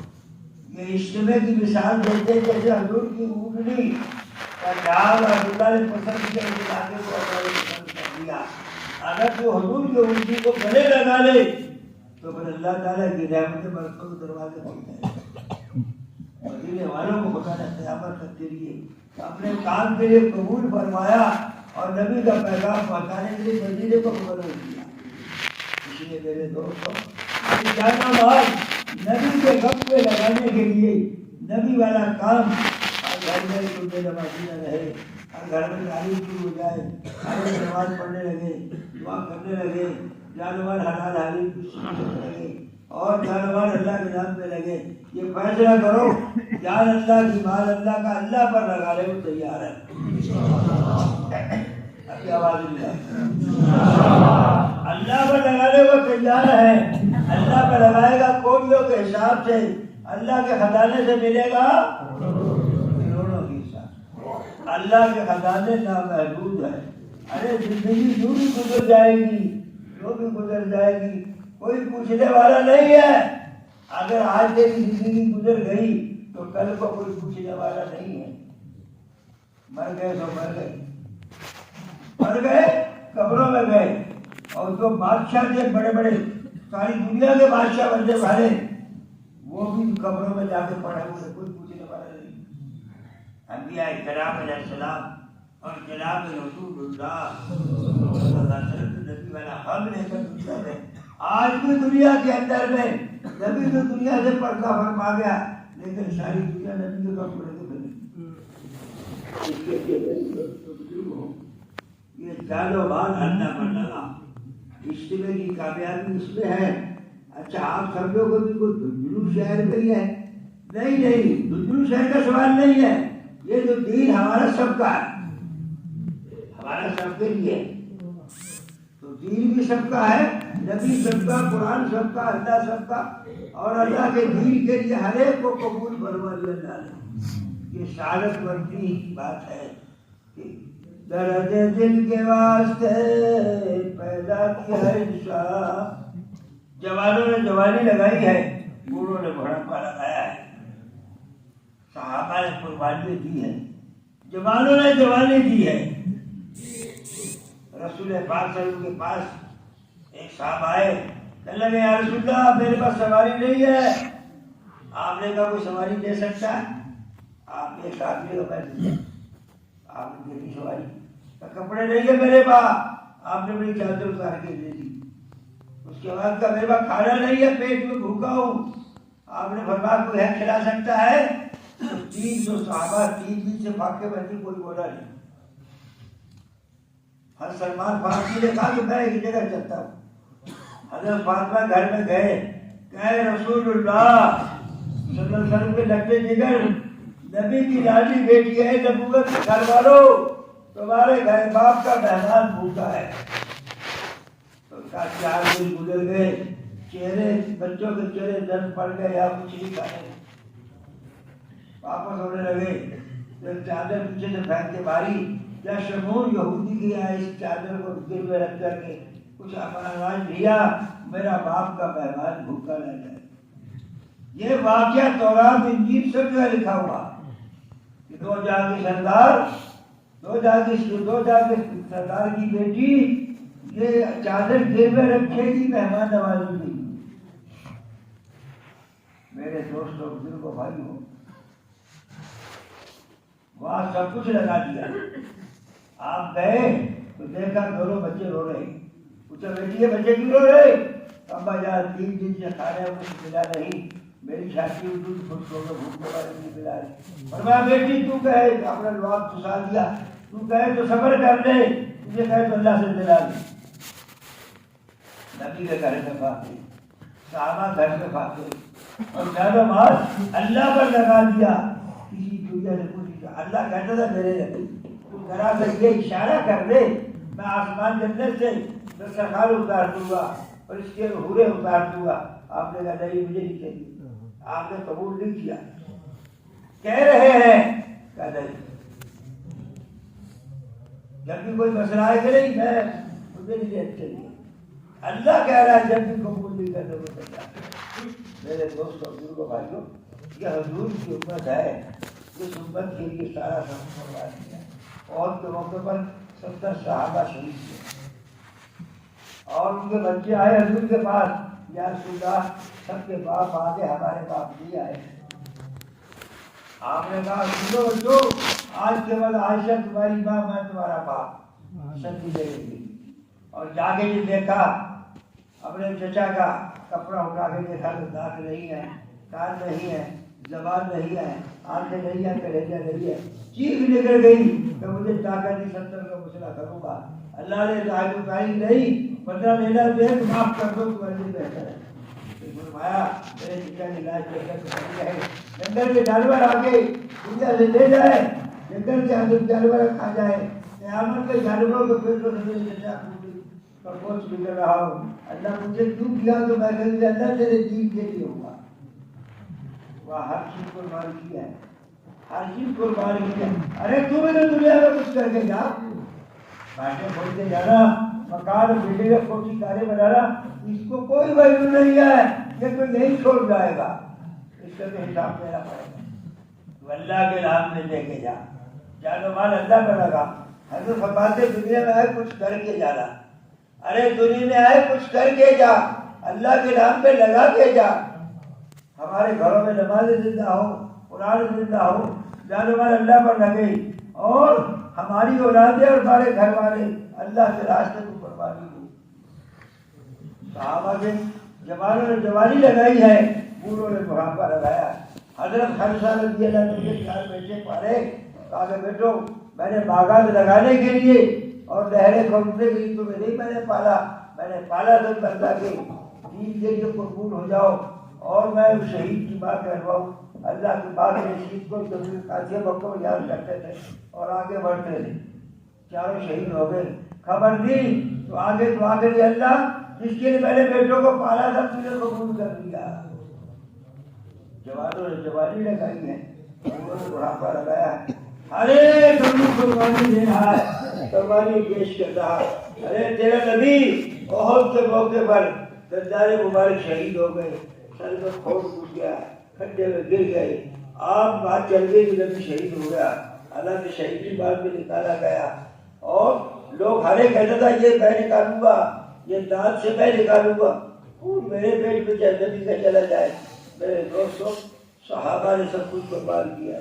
یہ اجتماع کی مثال دیتے جیسے حضور کی اونٹنی کا ڈھال اور اللہ نے پسند کیا اس علاقے کو اللہ نے پسند کر دیا. اگر تو حضور کی اونٹنی کو گلے لگا لے تو پھر اللہ تعالیٰ کی رحمت برسوں کے دروازے کھول جائے. مدینے والوں کو خدا نے قیامت تک کے لیے اپنے کام کے لیے قبول فرمایا اور نبی کا پیغام پہنچانے کے لیے مدینے کو مقرر کیا. اس لیے میرے دوستوں جانا مال نبی کے غم پہ لگانے کے لیے نبی والا کام ہر گھر میں کلبے نمازی نہ رہے. ہر گھر میں تعلیم شروع ہو جائے. ہر نماز پڑھنے لگے, دعا کرنے لگے, جانور حلال حلال کرنے لگے اور جانور اللہ کے نام پہ لگے. یہ فیصلہ کرو جان اللہ کی مال اللہ کا اللہ پر لگا لے وہ تیار ہے. ابھی آواز اللہ پر لگا لے وہ تیار ہے. اللہ پر لگائے گا کوڑیوں کے حساب سے. اللہ کے خزانے سے ملے گا کروڑوں کے حساب. اللہ کے خزانے نامحدود ہے. ارے زندگی یوں بھی گزر جائے گی, جو بھی گزر جائے گی, کوئی پوچھنے والا نہیں ہے. اگر آج تیری زندگی گزر گئی تو کل کو کوئی پوچھنے والا نہیں ہے. مر گئے تو مر گئے, مر گئے قبروں میں گئے. اور جو بادشاہ تھے بڑے بڑے ساری دنیا کے بادشاہ بننے والے وہ بھی قبروں میں جا کے پڑے ہوئے, کوئی پوچھنے والا نہیں. انبیاء کرام علیہ السلام اور جناب رسول اللہ صلی اللہ علیہ وسلم نبی والا ہم لے کر دنیا میں آج بھی دنیا کے اندر میں نبی تو دنیا سے پردہ فرما گیا لیکن ساری دنیا نبی کے کم پڑے گئے. یہ چالو بات اللہ پر لگا. اجتماع کی کامیابی اس میں ہے. اچھا آپ سمجھو گے کہ کوئی دھندلو شہر میں ہی ہے؟ نہیں نہیں, دھندلو شہر کا سوال نہیں ہے. یہ جو دین ہمارا سب کا ہے, ہمارا سب کے لیے, تو دین بھی سب کا ہے, نبی سب کا, قرآن سب کا, اللہ سب کا. اور اللہ کے دین کے لیے ہر ایک کو قبول فرما دیا اللہ نے. یہ سعادت مندی کی بات ہے کہ درد دل کے واسطے پیدا کیا ہے انسان. جوانوں نے جوانی لگائی ہے, بوڑھوں نے بڑھاپا لگایا ہے. صحابہ نے قربانی دی ہے, جوانوں نے جوانی دی ہے. رسول پاک صلی اللہ علیہ وسلم کے پاس ایک صاحب آئے, کہنے لگے یا رسول اللہ میرے پاس سواری نہیں ہے. آپ نے کہا کوئی سواری دے سکتا ہے؟ آپ نے ایک آدمی کو پیسے دیا, آپ نے دے دی سواری. کپڑے نہیں ہے میرے پاس, آپ نے میری چادر اتار کے دے دی. اس کے بعد کہا میرے پاس کھانا نہیں ہے, پیٹ میں بھوکا ہوں. آپ نے فرمایا کوئی ہے کھلا سکتا ہے؟ 300 صحابہ 3 دن سے پاکے بندی کوئی بولا نہیں. حضرت سلمان فارسی نے کہا کہ میں ایک جگہ چلتا ہوں. حضرت فاطمہ گھر میں گئے, کہے رسول اللہ صلی اللہ علیہ وسلم کے لگتے جگر نبی کی لاڈلی بیٹی ہے, نبوت کے گھر والوں تمہارے گھر باپ کا مہمان بھوکا ہے. تو 4 دن گزر گئے, چہرے بچوں کے چہرے درد پڑ گئے, یا کچھ نہیں کھائے. واپس ہونے لگے, جب چادر پیچھے سے پھینک کے ماری, یا شمون یہودی کیا اس چادر کو دل میں رکھ کر کے کچھ اپنا لیا, میرا باپ کا مہمان بھوکا رہ جائے. یہ واقعہ تورات انجیل سب جگہ لکھا ہوا کہ 2 جہاں کے سردار, 2 جہاں کے سردار کی بیٹی یہ چادر گھر میں رکھے گی مہمان نوازی کی. میرے دوستوں بزرگوں بھائیوں, وہاں سب کچھ لگا دیا. آپ گئے تو دیکھا دونوں بچے رو رہے. پوچھا بیٹی یہ بچے کیوں رو رہے؟ ابا جان 3 دن سے کھانے کچھ ملا نہیں, میری چھاتی اردو خوش ہو گئے بھوک لگا نہیں ملا رہی فرمایا بیٹی تو کہے اپنا لواب پھنسا دیا تو کہے تو صبر کر لے تجھے کہے تو اللہ سے دلا دے نبی کے گھر میں پاتے صحابہ گھر میں پاتے اور زیادہ مال اللہ پر لگا دیا کسی دنیا نے پوچھی اللہ کہتا تھا میرے نبی تو ذرا سا یہ اشارہ کر دے میں آسمان جنت سے دسترخوان اتار دوں گا اور اس کے حورے اتار دوں گا آپ نے کہا نہیں مجھے نہیں چاہیے آپ نے قبول نہیں کیا کہہ رہے ہیں کہ نہیں جب بھی کوئی مسئلہ آئے کہ نہیں میں مجھے نہیں چاہیے اللہ کہہ رہا ہے جب بھی قبول نہیں کرنے کو چاہتا میرے دوست اور بزرگوں بھائیوں یہ حضور کی امت ہے اس امت کے لیے سارا سب قربان کیا اور کے موقع پر 70 صحابہ شہید ہوئے اور ان کے بچے آئے حضور کے پاس یا رسول اللہ سب کے باپ آگے ہمارے باپ نہیں آئے آپ نے کہا سنو بچوں آج کے بعد عائشہ تمہاری ماں میں تمہارا باپ سچی لے گی اور جا کے یہ دیکھا اپنے چچا کا کپڑا اٹھا کے دیکھا تو دانت نہیں ہے کان نہیں ہے زبان نہیں ہے آنکھیں نہیں ہے کلیجہ نہیں ہے چیخ نکل گئی کہ مجھے طاقت نہیں 70 کا مسئلہ کروں گا اللہ نے طاقت اٹھائی نہیں بدلہ لینا دے معاف کر دو تمہارے لیے بہتر ہے فرمایا میرے چچا کی لاش دیکھ کر ہے جنگل کے جانور آ کے دنیا سے لے جائے جنگل کے اندر جانور کھا جائے قیامت کے جانوروں کے پیٹ میں میرے چچا کا گوشت بگڑ رہا ہوں اللہ مجھے کیوں کیا تو میں کہوں اللہ تیرے دین کے لیے ہوگا وہاں ہر چیز قربان کی ہے ہر چیز قربان کی ہے ارے تو میرے دنیا میں کچھ کر کے جا باتیں کھول کے جانا مکان بلڈنگ کوٹھی کاریں بنانا اس کو کوئی ویلیو نہیں ہے یہ تو یہی چھوڑ جائے گا اس کا تو حساب دینا پڑے گا تو اللہ کے نام میں لے کے جا جان و مال اللہ کا لگا حضرت فرماتے دنیا میں آئے کچھ کر کے جانا ارے دنیا میں آئے کچھ کر کے جا اللہ کے نام پہ لگا کے جا ہمارے گھروں میں نماز زندہ ہو قرآن زندہ ہو جان و مال اللہ پر لگے اور ہماری اولادیں اور ہمارے گھر والے اللہ کے راستے کو قربانی ہو صحابہ کے جوانوں نے جوانی لگائی ہے بوڑھوں نے بڑھاپا لگایا حضرت خمسہ رضی اللہ عنہ کے ساتھ بیٹھے پڑھے کہا کہ بیٹو میں نے باغات لگانے کے لیے اور لہریں کھولنے کے لیے تمہیں نہیں میں نے پالا تو کرتا کہ دین کے لیے قربان ہو جاؤ اور میں شہید کی بات کرواؤں اللہ کی بات شہید کو قاسیہ بکو یاد کرتے تھے اور آگے بڑھتے تھے چاروں شہید ہو گئے خبر دی تو آگے دعا کری اللہ جس کے لیے میں نے بیٹوں کو پالا تھا تجھے قبول کر دیا جوانوں نے جوانی لگائی ہے انہوں نے بڑھاپا لگایا ہے ارے تم قربانی دے رہا ہے قربانی پیش کر رہا ارے تیرا نبی بہت سے موقع پر دجال مبارک شہید ہو گئے سر میں کھوٹ ٹوٹ گیا کھڈے میں گر گئے آپ بات چل گئی کہ نبی شہید ہو گیا اللہ کے شہید کی بات میں نکالا گیا اور لوگ ہر ایک کہتا تھا یہ میں نکالوں گا یہ دانت سے میں نکالوں گا خون میرے پیٹ میں چاہے نبی کا چلا جائے میرے دوستوں صحابہ نے سب کچھ قربان کیا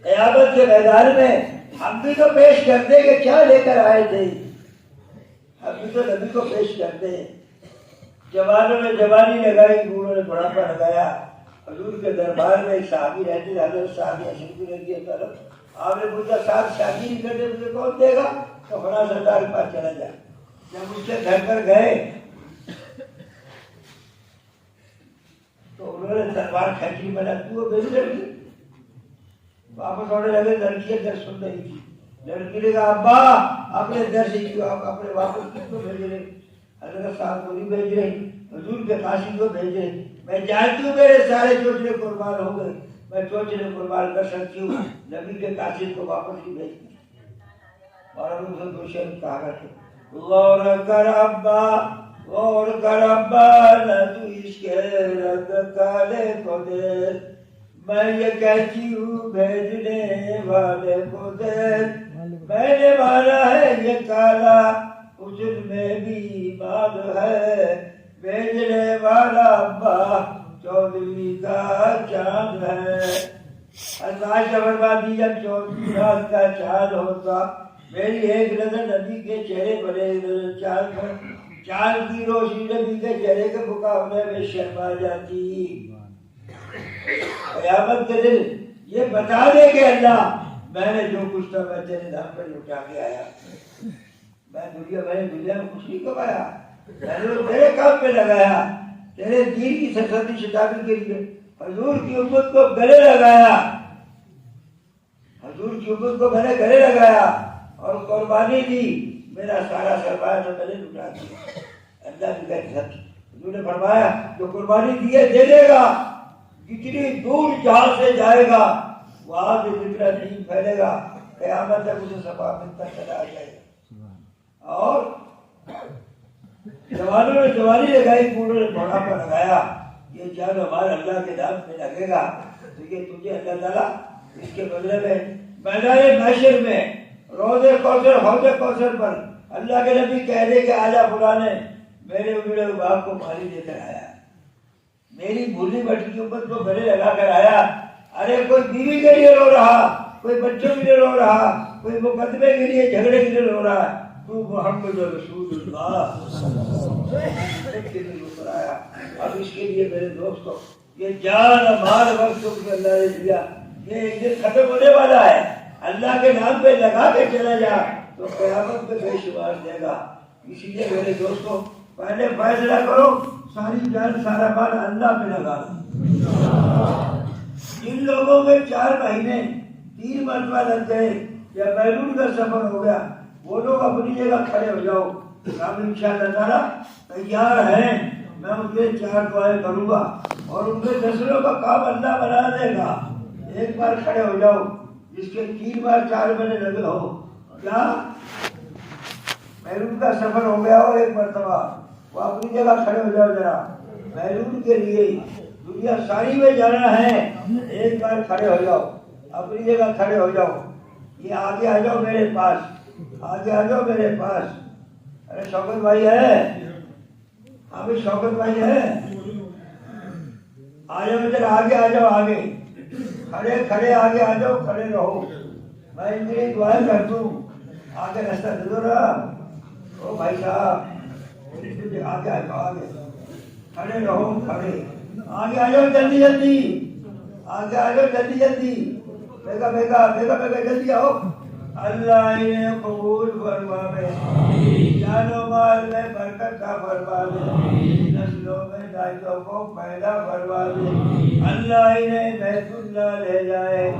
قیامت کے میدان میں ہم بھی تو پیش کرتے کہ کیا لے کر آئے تھے ہم بھی تو نبی کو پیش کرتے جوانوں نے جوانی لگائی بوڑھوں نے بڑھاپا لگایا حضور کے دربار میں ایک صحابی رہتے تھے حضرت صحابی اشرف رضی اللہ عنہ آپ نے پوچھا صاحب شادی نہیں کرتے مجھے کون دے گا تو فلاں سردار کے پاس چلا جائے جب اس کے گھر پر گئے تو انہوں نے تلوار کھینچی بنا تو میری لڑکی واپس ہونے لگے لڑکی در سن رہی تھی لڑکی نے کہا ابا اپنے در سے کیوں آپ اپنے واپس کس کو بھیج رہے حضرت صاحب کو نہیں بھیج رہے حضور کے قاسم کو بھیج رہے میں جانتی ہوں میرے سارے چوچلے قربان ہو گئے میں چوچلے قربان کر سکتی ہوں نبی کے قاسم کو واپس نہیں بھیجتی اور ان سے دو شعر کہا کرتے غور کر ابا نہ تو اس کے رنگ کالے کو دے میں یہ کہتی ہوں بھیجنے والے کو دے میں نے مانا ہے یہ کالا اجل میں بھی مال ہے بھیجنے والا ابا چودھری کا چاند ہے اللہ بربادی جب چودھری رات کا چاند ہوتا میری ایک نظر نبی کے چہرے پر ایک نظر چاند پر چاند کی روشنی نبی کے چہرے کے مقابلے میں شرما جاتی. قیامت کے دن یہ بتا دے کہ اللہ میں نے جو کچھ تھا میں تیرے نام پر لٹا کے آیا. میں نے دنیا میں کچھ نہیں کمایا, میں نے تیرے کام پہ لگایا, تیرے دین کی سرستی شتابی کے لیے حضور کی امت کو گلے لگایا, حضور کی امت کو میں نے گلے لگایا اور قربانی دی. میرا سارا سرمایہ تو میں نے لٹا دیا. اللہ کی کہتی سچ. حضور نے فرمایا جو قربانی دیے دے دے گا, جتنی دور جہاں سے جائے گا وہاں سے جتنا دین پھیلے گا قیامت تک اسے ثواب ملتا چلا آ جائے گا. اور جوانوں نے جوانی لگائی, بوڑھوں نے بڑھاپا لگایا. یہ جان ہمارے اللہ کے نام پہ لگے گا تو یہ تجھے اللہ تعالیٰ اس کے بدلے میں میدان محشر میں روضے کوثر حوض کوثر پر اللہ کے نبی کہہ دے کہ آجا فلاں نے میرے اجڑے باپ کو پانی دے کر آیا, میری بھولی بٹی امت کو گلے لگا کر آیا. ارے کوئی بیوی کے لیے رو رہا, کوئی بچوں کے لیے رو رہا, کوئی مقدمے کے لیے جھگڑے کے لیے رو رہا, تو محمد رسول اللہ کے لیے رو کر آیا. اب اس کے لیے میرے دوستوں یہ جان مال وقت کو اللہ نے دیا, یہ ایک دن ختم ہونے والا ہے. اللہ کے نام پہ لگا کے چلا جا تو قیامت میں بے شمار دے گا. اسی لیے میرے دوستوں پہلے فیصلہ کرو, ساری جان سارا مال اللہ پہ لگا دو. جن لوگوں میں 4 مہینے 3 مرتبہ لگ گئے یا بیرون کا سفر ہو گیا وہ لوگ اپنی جگہ کھڑے ہو جاؤ. ہم انشاءاللہ تعالیٰ تیار ہیں, میں ان کے 4 دعائیں کروں گا اور ان کے نسلوں کا کام اللہ بنا دے گا. ایک بار کھڑے ہو جاؤ جس کے 3 بار 4 مہینے لگے ہو, کیا بیرون کا سفر ہو گیا ہو ایک مرتبہ, وہ اپنی جگہ کھڑے ہو جاؤ ذرا. بیرون کے لیے دنیا ساری میں جانا ہے, ایک بار کھڑے ہو جاؤ, اپنی جگہ کھڑے ہو جاؤ. یہ آگے آ جاؤ میرے پاس, آگے آ جاؤ میرے پاس. ارے شوکت بھائی ہے, ہاں بھی شوکت بھائی ہے, آ جاؤ ادھر, آگے آ جاؤ, آگے کھڑے کھڑے آگے آ جاؤ, کھڑے رہو. میں ان کے لیے دعائیں کر دوں, آگے راستہ دے دو رہا. او بھائی صاحب آگے آ جاؤ, آگے کھڑے رہو, کھڑے آگے آ جاؤ, جلدی جلدی آگے آ جاؤ, جلدی جلدی, بیگا بیگا بیگا بیگا جلدی آؤ. اللہ انہیں قبول فرماوے, جان و مال میں برکت کا فرماوے, نسلوں میں دائتوں کو پیدا فرماوے. اللہ انہیں بیت اللہ لے جائے.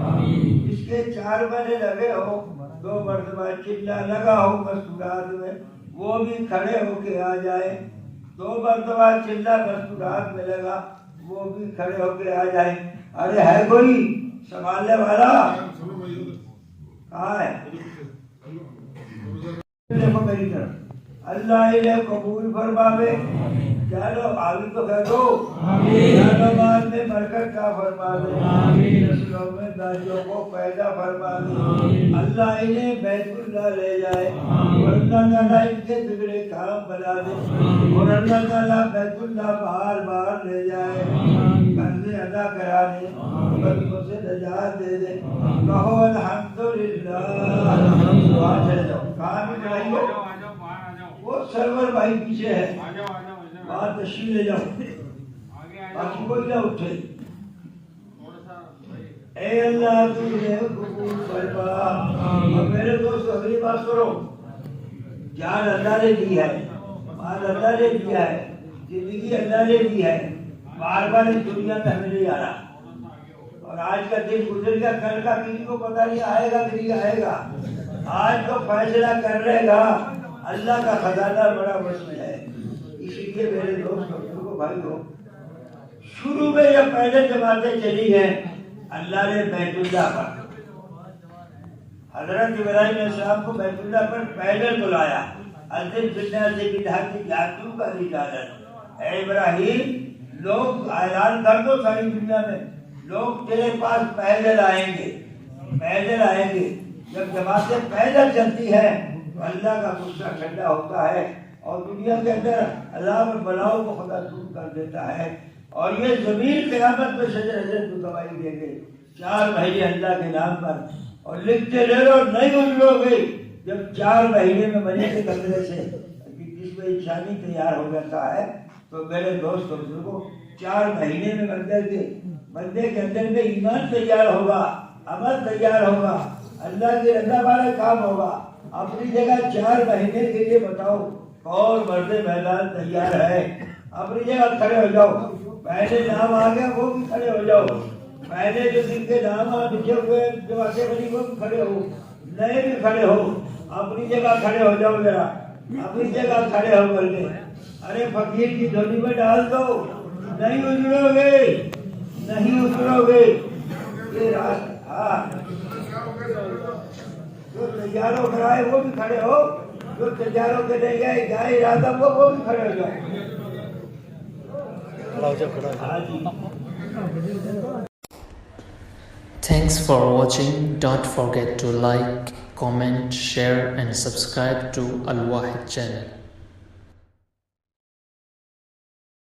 جس کے 4 مہینے لگے ہو 2 مرتبہ چلا لگا ہو مستورات میں وہ بھی کھڑے ہو کے آ جائے. 2 مرتبہ چلا مستورات میں لگا وہ بھی کھڑے ہو کے آ جائے. ارے ہے کوئی سنبھالنے والا کہاں ہے؟ دیکھو میری طرف. اللہ انہیں قبول فرماوے, چلو آگے تو کہہ دو, جانو مال میں برکت کا فرماوے, نسلوں میں داریوں کو پیدا فرماوے. اللہ انہیں بیت اللہ لے جائے اور اللہ تعالیٰ ان کے بگڑے کام بنا دے, اور اللہ تعالیٰ بیت اللہ بار بار لے جائے, قرضے ادا کرا دے, غریبوں سے نجات دے دے. کہو الحمدللہ. وہاں چلے جاؤ, کہاں بھی کھڑائی ہو, وہ سرور بھائی پیچھے ہے, وہاں تشریف لے جاؤ, باقی کوئی نہ اٹھے. اے اللہ تجھے قبول فرما. اور میرے دوست اگلی بات کرو, جان اللہ نے دی ہے, مال اللہ نے دیا ہے, زندگی اللہ نے دی ہے, بار بار اس دنیا میں ہمیں نہیں آنا. اور آج کا دن گزر گیا, کل کا کسی کو پتہ نہیں آئے گا کہ نہیں آئے گا. آج تو فیصلہ کر رہے گا, اللہ کا خزانہ بڑا وسیع ہے. اسی لیے میرے دوستوں بھائی ہو, شروع میں جب پہلے جماعتیں چلی ہیں اللہ نے بیت اللہ پر, حضرت ابراہیم علیہ السلام کو بیت اللہ پر پیدل بلایا. اذن بالناس بالحج یاتوک رجالا. اے ابراہیم لوگ اعلان کر دو ساری دنیا میں, لوگ تیرے پاس پیدل آئیں گے, پیدل آئیں گے. جب جماعتیں پیدل چلتی ہے تو اللہ کا غصہ ٹھنڈا ہوتا ہے اور دنیا کے اندر عذاب بلاؤں کو خدا دور کر دیتا ہے. اور یہ زمین قیامت میں شجر حضرت کو گواہی دے گے. 4 مہینے اللہ کے نام پر, اور لکھتے لے لو نہیں اجڑو گے. جب 4 مہینے میں بنے کے کمرے سے جس میں انسانی تیار ہو جاتا ہے تو میرے دوست اور بزرگوں 4 مہینے میں بندے کے اندر میں ایمان تیار ہوگا، عمل تیار ہوگا، اللہ کی رضا والا کام ہوگا۔ اپنی جگہ 4 مہینے کے لیے بتاؤ کون مرد میدان تیار ہے؟ اپنی جگہ کھڑے ہو جاؤ، پہلے نام آ گیا وہ بھی کھڑے ہو جاؤ، پہلے جو جن کے نام لکھے ہوئے جو آگے بڑی وہ بھی کھڑے ہو، نئے بھی کھڑے ہو، اپنی جگہ کھڑے ہو جاؤ، ذرا اپنی جگہ کھڑے ہو کر کے ارے فقیر کی جھولی میں ڈال دو، نہیں اترو گے، نہیں اترو گے۔ یہ راستہ جو تیاروں کرائے وہ بھی کھڑے ہو، جو تیاروں کے لے گئے گائے ارادہ وہ بھی کھڑے ہو جاؤ۔ Thanks for watching. Don't forget to like, comment, share and subscribe to Al Wahid channel.